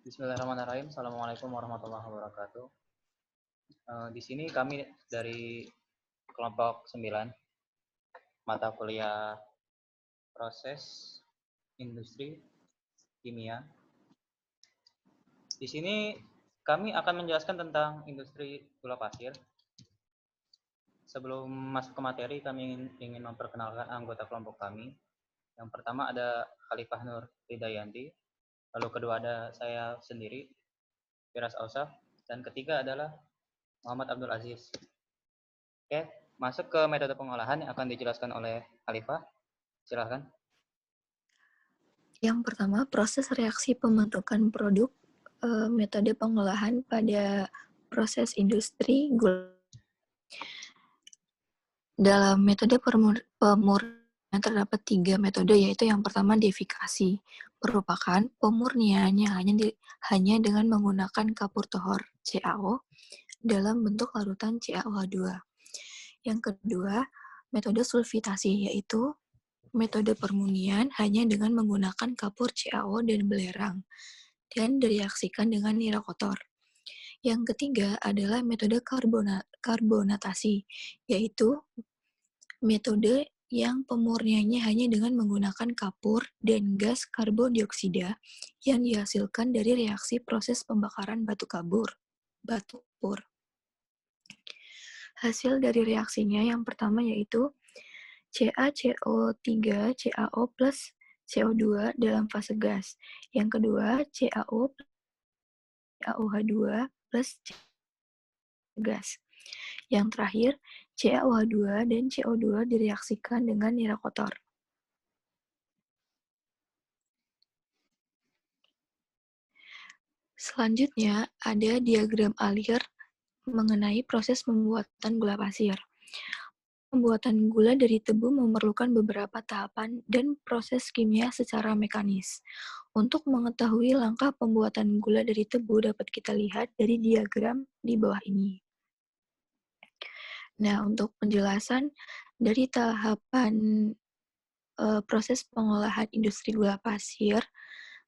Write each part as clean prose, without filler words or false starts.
Bismillahirrahmanirrahim. Assalamualaikum warahmatullahi wabarakatuh. Di sini kami dari kelompok 9, mata kuliah proses industri kimia. Di sini kami akan menjelaskan tentang industri gula pasir. Sebelum masuk ke materi, kami ingin memperkenalkan anggota kelompok kami. Yang pertama ada Khalifah Nur Hidayanti, lalu kedua ada saya sendiri, Firas Ausaf, dan ketiga adalah Muhammad Abdul Aziz. Oke, masuk ke metode pengolahan yang akan dijelaskan oleh Khalifah. Silahkan. Yang pertama, proses reaksi pembentukan produk, metode pengolahan pada proses industri gula. Dalam metode pemurnian terdapat 3 metode, yaitu yang pertama deifikasi, merupakan pemurnian yang hanya dengan menggunakan kapur tohor CaO dalam bentuk larutan CaOH2. Yang kedua, metode sulfitasi, yaitu metode permurnian hanya dengan menggunakan kapur CaO dan belerang dan direaksikan dengan nira kotor. Yang ketiga adalah metode karbonatasi, yaitu metode yang pemurniannya hanya dengan menggunakan kapur dan gas karbon dioksida yang dihasilkan dari reaksi proses pembakaran batu pur. Hasil dari reaksinya yang pertama yaitu CaCO3CaO plus CO2 dalam fase gas. Yang kedua, CaO CaOH2 plus gas. Yang terakhir, CaOH2 dan CO2 direaksikan dengan nira kotor. Selanjutnya, ada diagram alir mengenai proses pembuatan gula pasir. Pembuatan gula dari tebu memerlukan beberapa tahapan dan proses kimia secara mekanis. Untuk mengetahui langkah pembuatan gula dari tebu dapat kita lihat dari diagram di bawah ini. Nah, untuk penjelasan dari tahapan proses pengolahan industri gula pasir,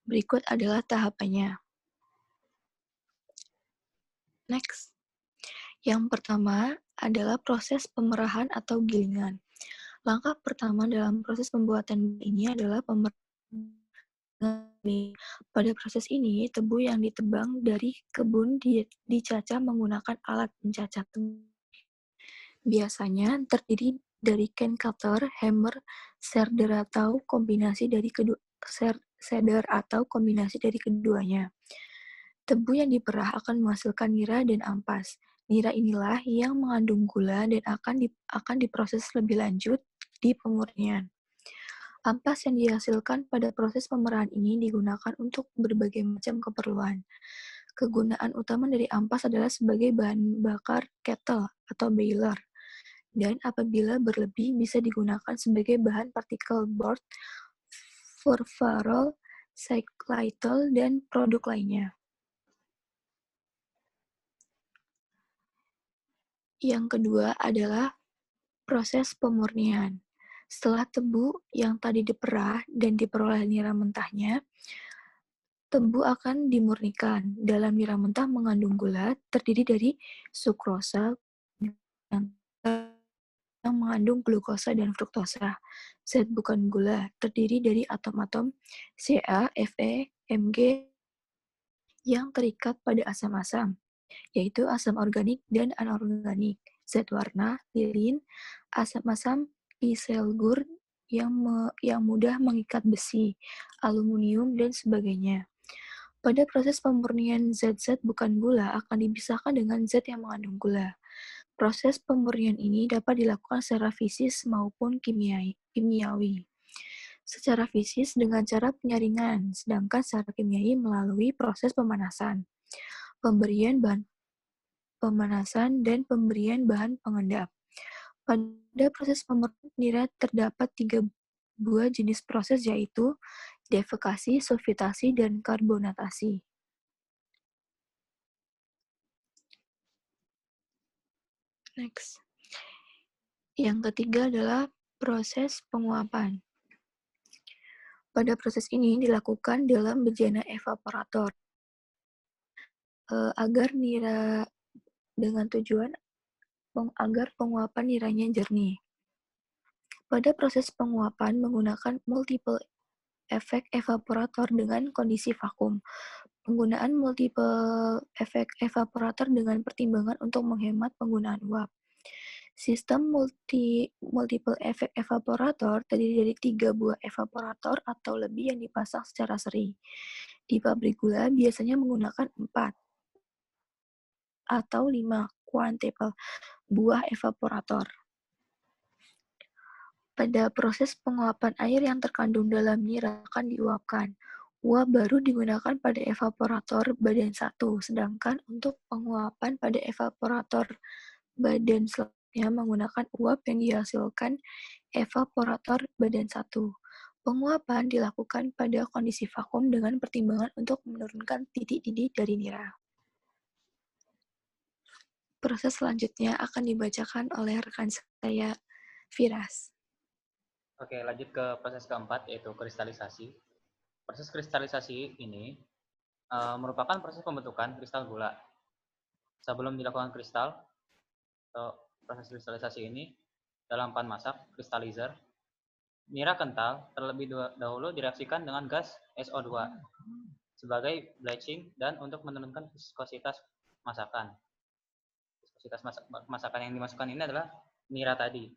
berikut adalah tahapannya. Next. Yang pertama adalah proses pemerahan atau gilingan. Langkah pertama dalam proses pembuatan ini adalah pemerahan. Pada proses ini, tebu yang ditebang dari kebun dicacah menggunakan alat pencacah tebu. Biasanya terdiri dari cane cutter, hammer, shredder atau kombinasi dari keduanya. Tebu yang diperah akan menghasilkan nira dan ampas. Nira inilah yang mengandung gula dan akan diproses lebih lanjut di pemurnian. Ampas yang dihasilkan pada proses pemerahan ini digunakan untuk berbagai macam keperluan. Kegunaan utama dari ampas adalah sebagai bahan bakar kettle atau boiler, dan apabila berlebih bisa digunakan sebagai bahan particle board, furfural, cyclyl, dan produk lainnya. Yang kedua adalah proses pemurnian. Setelah tebu yang tadi diperah dan diperoleh nira mentahnya, tebu akan dimurnikan. Dalam nira mentah mengandung gula terdiri dari sukrosa yang mengandung glukosa dan fruktosa. Zat bukan gula terdiri dari atom-atom Ca, Fe, Mg yang terikat pada asam-asam, yaitu asam organik dan anorganik, zat warna, lilin, asam-asam iselgur yang mudah mengikat besi, aluminium, dan sebagainya. Pada proses pemurnian zat-zat bukan gula akan dipisahkan dengan zat yang mengandung gula. Proses pemurnian ini dapat dilakukan secara fisis maupun kimiawi. Secara fisis dengan cara penyaringan, sedangkan secara kimiawi melalui proses pemanasan. Pemanasan dan pemberian bahan pengendap. Pada proses pemurnian nira terdapat 3 buah jenis proses, yaitu deifikasi, sulfitasi, dan karbonatasi. Next. Yang ketiga adalah proses penguapan. Pada proses ini dilakukan dalam bejana evaporator. agar nira dengan tujuan agar penguapan niranya jernih. Pada proses penguapan menggunakan multiple efek evaporator dengan kondisi vakum. Penggunaan multiple efek evaporator dengan pertimbangan untuk menghemat penggunaan uap. Sistem multiple efek evaporator terdiri dari 3 buah evaporator atau lebih yang dipasang secara seri. Di pabrik gula biasanya menggunakan 4 atau 5 quadruple buah evaporator. Pada proses penguapan air yang terkandung dalam nira akan diuapkan. Uap baru digunakan pada evaporator badan 1, sedangkan untuk penguapan pada evaporator badan selanjutnya menggunakan uap yang dihasilkan evaporator badan 1. Penguapan dilakukan pada kondisi vakum dengan pertimbangan untuk menurunkan titik-titik dari nira. Proses selanjutnya akan dibacakan oleh rekan saya, Firas. Oke, lanjut ke proses keempat, yaitu kristalisasi. Proses kristalisasi ini merupakan proses pembentukan kristal gula. Sebelum dilakukan kristal, atau proses kristalisasi ini, dalam pan masak, kristalizer, nira kental terlebih dahulu direaksikan dengan gas SO2 sebagai bleaching dan untuk menurunkan viskositas masakan. Viskositas masakan yang dimasukkan ini adalah nira tadi.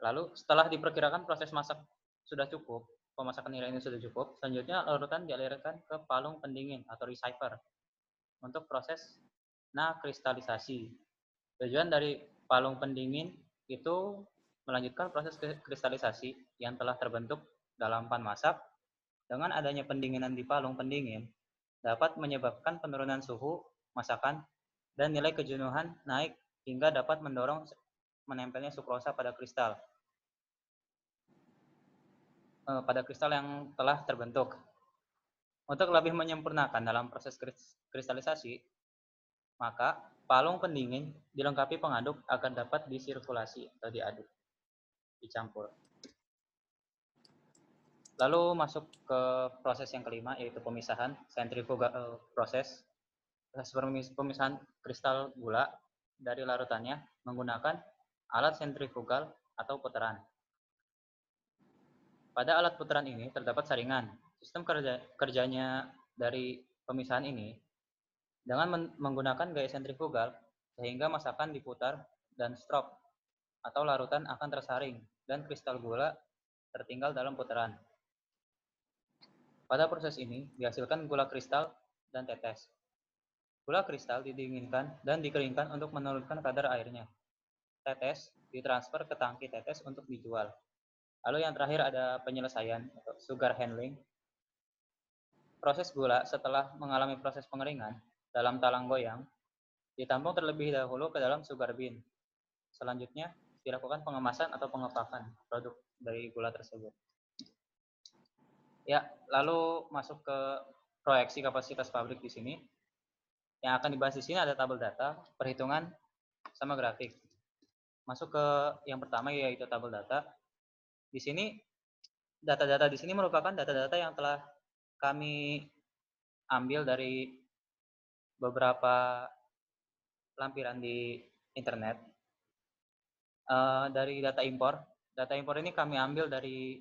Lalu setelah diperkirakan proses masak sudah cukup, pemasakan nira ini sudah cukup, selanjutnya larutan dialirkan ke palung pendingin atau receiver untuk proses nakristalisasi. Tujuan dari palung pendingin itu melanjutkan proses kristalisasi yang telah terbentuk dalam pan masak. Dengan adanya pendinginan di palung pendingin dapat menyebabkan penurunan suhu masakan dan nilai kejenuhan naik hingga dapat mendorong menempelnya sukrosa pada kristal yang telah terbentuk. Untuk lebih menyempurnakan dalam proses kristalisasi, maka palung pendingin dilengkapi pengaduk agar dapat disirkulasi atau diaduk, dicampur. Lalu masuk ke proses yang kelima, yaitu pemisahan, centrifugal proses. Proses pemisahan kristal gula dari larutannya menggunakan alat sentrifugal atau putaran. Pada alat putaran ini terdapat saringan. Sistem kerjanya dari pemisahan ini dengan menggunakan gaya sentrifugal sehingga masakan diputar dan strop atau larutan akan tersaring dan kristal gula tertinggal dalam putaran. Pada proses ini dihasilkan gula kristal dan tetes. Gula kristal didinginkan dan dikeringkan untuk menurunkan kadar airnya. Tetes ditransfer ke tangki tetes untuk dijual. Lalu yang terakhir ada penyelesaian atau sugar handling. Proses gula setelah mengalami proses pengeringan dalam talang goyang ditampung terlebih dahulu ke dalam sugar bean. Selanjutnya dilakukan pengemasan atau pengepakan produk dari gula tersebut. Ya, lalu masuk ke proyeksi kapasitas pabrik di sini. Yang akan dibahas di sini ada tabel data, perhitungan, sama grafik. Masuk ke yang pertama yaitu tabel data. Di sini data-data di sini merupakan data-data yang telah kami ambil dari beberapa lampiran di internet. Dari data impor ini kami ambil dari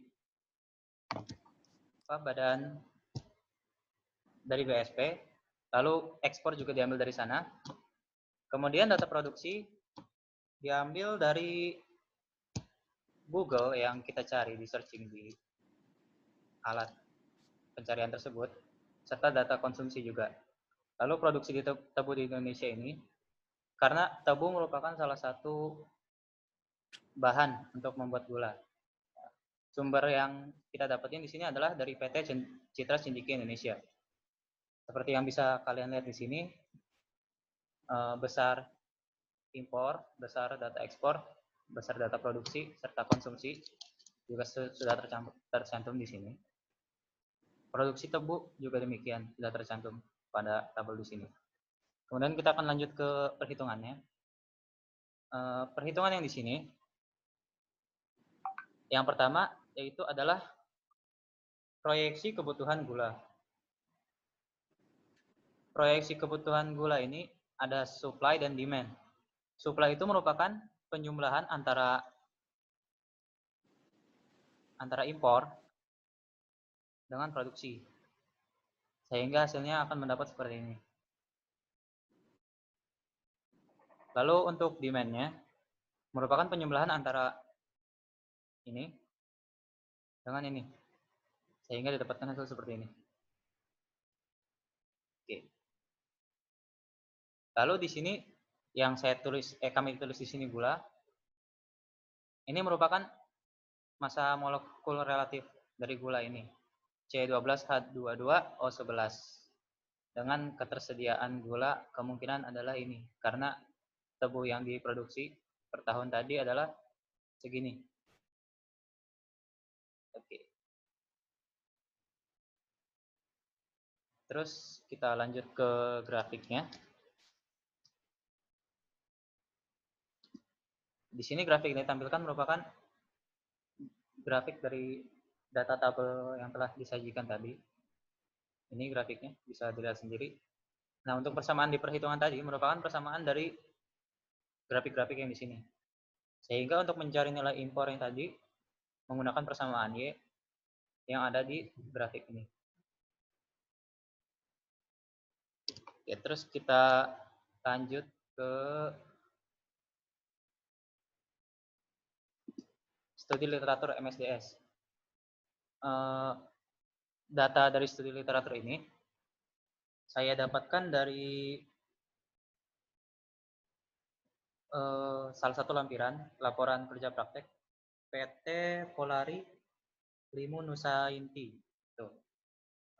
dari BSP, lalu ekspor juga diambil dari sana. Kemudian data produksi diambil dari Google yang kita cari di searching di alat pencarian tersebut, serta data konsumsi juga. Lalu produksi di tebu di Indonesia ini, karena tebu merupakan salah satu bahan untuk membuat gula. Sumber yang kita dapetin di sini adalah dari PT Citra Cindiki Indonesia. Seperti yang bisa kalian lihat di sini, besar impor, besar data ekspor, besar data produksi, serta konsumsi juga sudah tercantum di sini. Produksi tebu juga demikian, sudah tercantum pada tabel di sini. Kemudian kita akan lanjut ke perhitungannya. Perhitungan yang di sini, yang pertama yaitu adalah proyeksi kebutuhan gula. proyeksi kebutuhan gula ini ada supply dan demand. Supply itu merupakan penjumlahan antara impor dengan produksi. Sehingga hasilnya akan mendapat seperti ini. Lalu untuk demand-nya merupakan penjumlahan antara ini dengan ini. Sehingga didapatkan hasil seperti ini. Oke. Lalu di sini yang kami tulis di sini gula. Ini merupakan massa molekul relatif dari gula ini. C12H22O11. Dengan ketersediaan gula kemungkinan adalah ini. Karena tebu yang diproduksi per tahun tadi adalah segini. Oke. Terus kita lanjut ke grafiknya. Di sini grafik ini ditampilkan merupakan grafik dari data tabel yang telah disajikan tadi. Ini grafiknya, bisa dilihat sendiri. Nah, untuk persamaan di perhitungan tadi merupakan persamaan dari grafik-grafik yang di sini. Sehingga untuk mencari nilai impor yang tadi menggunakan persamaan Y yang ada di grafik ini. Oke, terus kita lanjut ke studi literatur MSDS. Data dari studi literatur ini saya dapatkan dari salah satu lampiran laporan kerja praktek PT Polari Limu Nusa Inti. Tuh.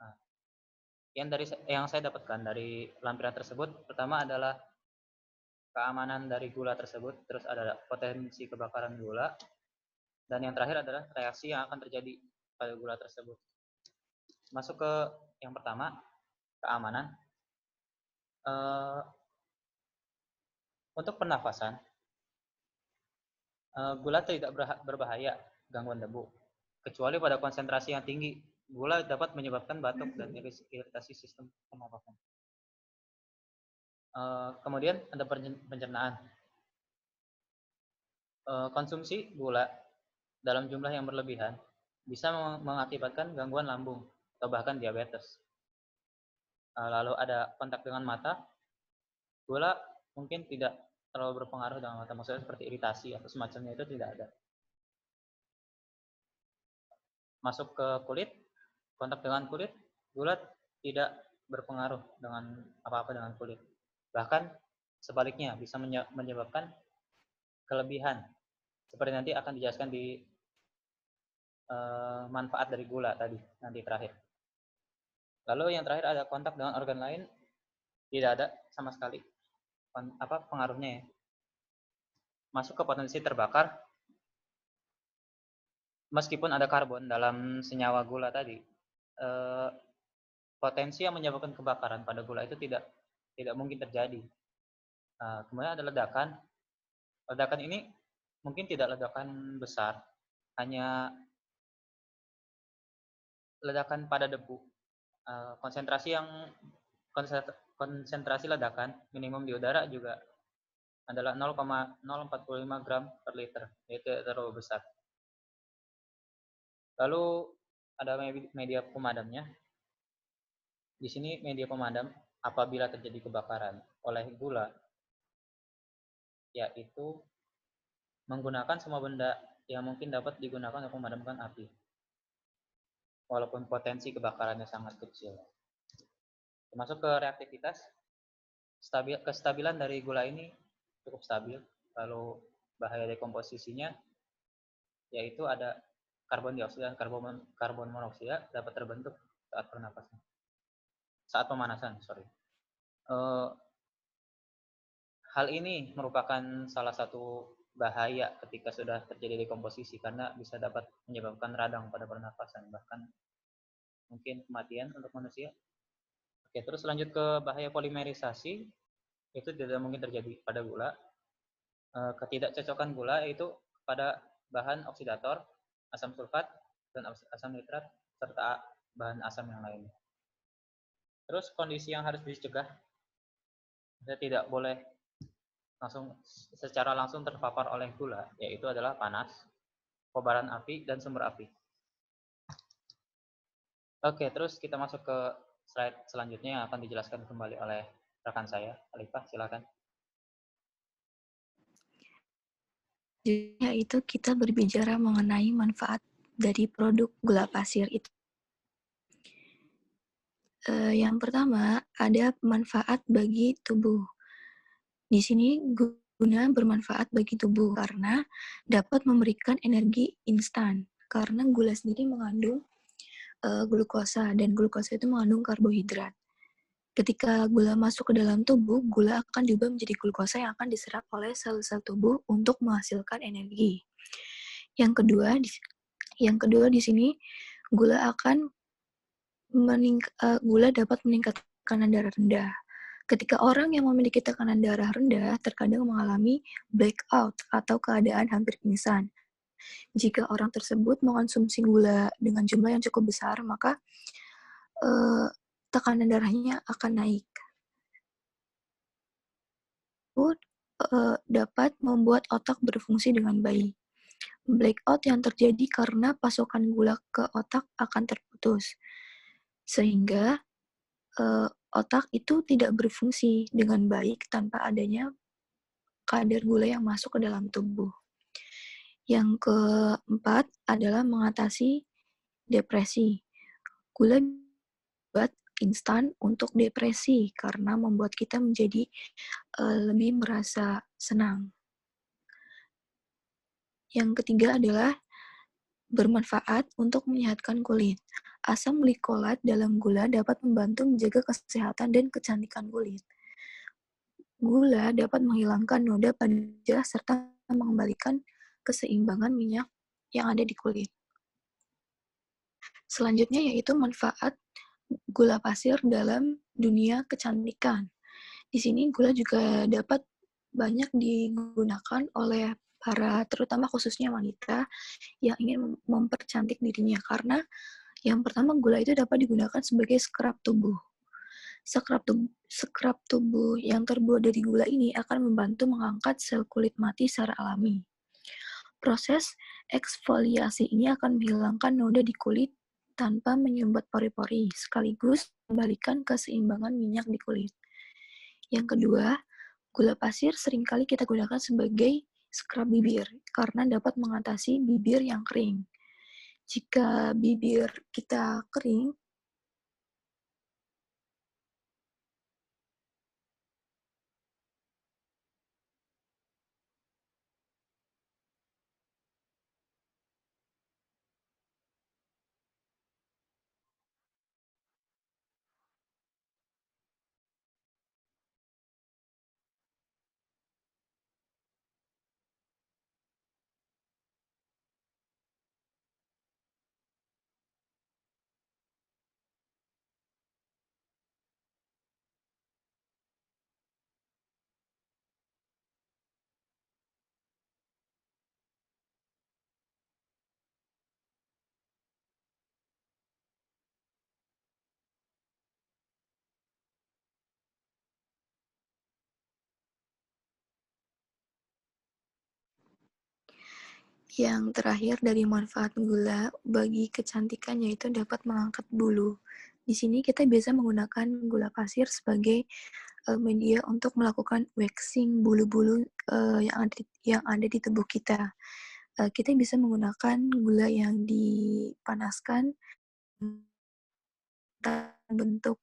Nah, yang saya dapatkan dari lampiran tersebut pertama adalah keamanan dari gula tersebut, terus ada potensi kebakaran gula, dan yang terakhir adalah reaksi yang akan terjadi pada gula tersebut. Masuk ke yang pertama, keamanan. Untuk pernafasan, gula tidak berbahaya gangguan debu, kecuali pada konsentrasi yang tinggi. Gula dapat menyebabkan batuk dan iritasi sistem pernafasan. Kemudian ada pencernaan. Konsumsi gula dalam jumlah yang berlebihan bisa mengakibatkan gangguan lambung atau bahkan diabetes. Lalu ada kontak dengan mata. Gula mungkin tidak terlalu berpengaruh dengan mata, maksudnya seperti iritasi atau semacamnya itu tidak ada. Masuk ke kulit, kontak dengan kulit, gula tidak berpengaruh dengan apa-apa dengan kulit. Bahkan sebaliknya bisa menyebabkan kelebihan. Seperti nanti akan dijelaskan di manfaat dari gula tadi nanti terakhir. Lalu yang terakhir ada kontak dengan organ lain, tidak ada sama sekali pengaruhnya ya. Masuk ke potensi terbakar, meskipun ada karbon dalam senyawa gula tadi, potensi yang menyebabkan kebakaran pada gula itu tidak mungkin terjadi. Kemudian ada ledakan. Ledakan ini mungkin tidak ledakan besar, hanya ledakan pada debu. Konsentrasi ledakan minimum di udara juga adalah 0,045 gram per liter, yaitu terlalu besar. Lalu ada media pemadamnya. Di sini media pemadam apabila terjadi kebakaran oleh gula, yaitu menggunakan semua benda yang mungkin dapat digunakan untuk memadamkan api, walaupun potensi kebakarannya sangat kecil. Masuk ke reaktivitas, kestabilan dari gula ini cukup stabil. Lalu bahaya dekomposisinya, yaitu ada karbon dioksida dan karbon monoksida dapat terbentuk saat pernapasan, saat pemanasan. Hal ini merupakan salah satu bahaya ketika sudah terjadi dekomposisi, karena bisa dapat menyebabkan radang pada pernapasan, bahkan mungkin kematian untuk manusia. Oke, terus lanjut ke bahaya polimerisasi. Itu tidak mungkin terjadi pada gula. Ketidakcocokan gula yaitu pada bahan oksidator, asam sulfat, dan asam nitrat, serta bahan asam yang lainnya. Terus kondisi yang harus dicegah, kita tidak boleh secara langsung terpapar oleh gula, yaitu adalah panas, kobaran api, dan sumber api. Oke, terus kita masuk ke slide selanjutnya yang akan dijelaskan kembali oleh rekan saya. Alifah, silakan. Yaitu kita berbicara mengenai manfaat dari produk gula pasir itu. Yang pertama, ada manfaat bagi tubuh. Di sini guna bermanfaat bagi tubuh karena dapat memberikan energi instan. Karena gula sendiri mengandung glukosa, dan glukosa itu mengandung karbohidrat. Ketika gula masuk ke dalam tubuh, gula akan diubah menjadi glukosa yang akan diserap oleh sel-sel tubuh untuk menghasilkan energi. Yang kedua di sini gula dapat meningkatkan tekanan darah rendah. Ketika orang yang memiliki tekanan darah rendah terkadang mengalami blackout atau keadaan hampir pingsan. Jika orang tersebut mengonsumsi gula dengan jumlah yang cukup besar, maka tekanan darahnya akan naik. Dapat membuat otak berfungsi dengan baik. Blackout yang terjadi karena pasokan gula ke otak akan terputus, sehingga otak itu tidak berfungsi dengan baik tanpa adanya kadar gula yang masuk ke dalam tubuh. Yang keempat adalah mengatasi depresi. Gula buat instan untuk depresi karena membuat kita menjadi lebih merasa senang. Yang ketiga adalah bermanfaat untuk menyehatkan kulit. Asam glikolat dalam gula dapat membantu menjaga kesehatan dan kecantikan kulit. Gula dapat menghilangkan noda pada wajah serta mengembalikan keseimbangan minyak yang ada di kulit. Selanjutnya yaitu manfaat gula pasir dalam dunia kecantikan. Di sini gula juga dapat banyak digunakan oleh terutama khususnya wanita yang ingin mempercantik dirinya, karena yang pertama gula itu dapat digunakan sebagai scrub tubuh. Scrub tubuh yang terbuat dari gula ini akan membantu mengangkat sel kulit mati secara alami. Proses eksfoliasi ini akan menghilangkan noda di kulit tanpa menyumbat pori-pori, sekaligus membalikan keseimbangan minyak di kulit. Yang kedua, gula pasir seringkali kita gunakan sebagai scrub bibir karena dapat mengatasi bibir yang kering. Jika bibir kita kering, yang terakhir dari manfaat gula bagi kecantikan yaitu dapat mengangkat bulu. Di sini kita biasa menggunakan gula pasir sebagai media untuk melakukan waxing bulu-bulu yang ada di tubuh kita. Kita bisa menggunakan gula yang dipanaskan bentuk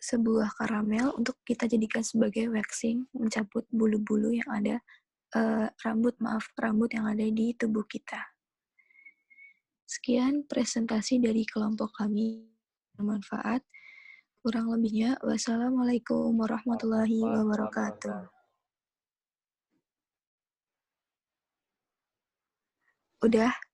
sebuah karamel untuk kita jadikan sebagai waxing, mencabut bulu-bulu yang ada rambut yang ada di tubuh kita. Sekian presentasi dari kelompok kami bermanfaat. Kurang lebihnya, wassalamualaikum warahmatullahi wabarakatuh. Udah.